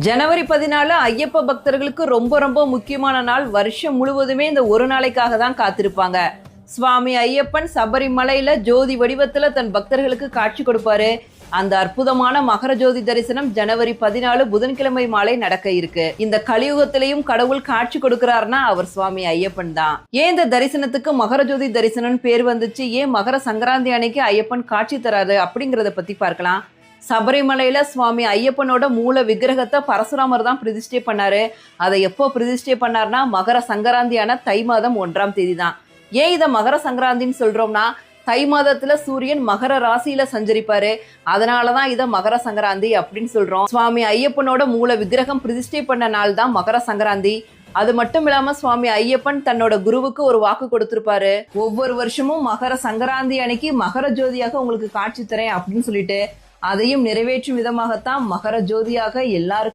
ஜனவரி 14 ஐயப்ப பக்தர்களுக்கு ரொம்ப ரொம்ப முக்கியமான நாள். வருஷம் முழுவதுமே இந்த ஒரு நாளைக்காக தான் காத்திருப்பாங்க. சுவாமி ஐயப்பன் சபரிமலையில ஜோதி வடிவத்துல தன் பக்தர்களுக்கு காட்சி கொடுப்பாரு. அந்த அற்புதமான மகர ஜோதி தரிசனம் ஜனவரி 14 புதன்கிழமை மாலை நடக்க இருக்கு. இந்த கலியுகத்திலையும் கடவுள் காட்சி கொடுக்கிறார்னா அவர் சுவாமி ஐயப்பன் தான். ஏன் இந்த தரிசனத்துக்கு மகர ஜோதி தரிசனம் பேர் வந்துச்சு, ஏன் மகர சங்கராந்தி அன்னைக்கு ஐயப்பன் காட்சி தராரு அப்படிங்கறத பத்தி பார்க்கலாம். சபரிமலையில சுவாமி ஐயப்பனோட மூல விக்கிரகத்தை பரசுராமர் தான் பிரதிஷ்டை பண்ணாரு. அதை எப்போ பிரதிஷ்டை பண்ணார்னா மகர சங்கராந்தியான தை மாதம் 1ஆம் தேதி தான். ஏன் இதை மகர சங்கராந்தின்னு சொல்றோம்னா, தை மாதத்துல சூரியன் மகர ராசியில சஞ்சரிப்பாரு. அதனாலதான் இதை மகர சங்கராந்தி அப்படின்னு சொல்றோம். சுவாமி ஐயப்பனோட மூல விக்கிரகம் பிரதிஷ்டை பண்ண நாள் தான் மகர சங்கராந்தி. அது மட்டும் இல்லாம சுவாமி ஐயப்பன் தன்னோட குருவுக்கு ஒரு வாக்கு கொடுத்திருப்பாரு. ஒவ்வொரு வருஷமும் மகர சங்கராந்தி அன்னைக்கு மகர ஜோதியாக உங்களுக்கு காட்சி தரேன் அப்படின்னு சொல்லிட்டு அதையும் நிறைவேற்றும் விதமாகத்தான் மகர ஜோதியாக எல்லாருக்கும்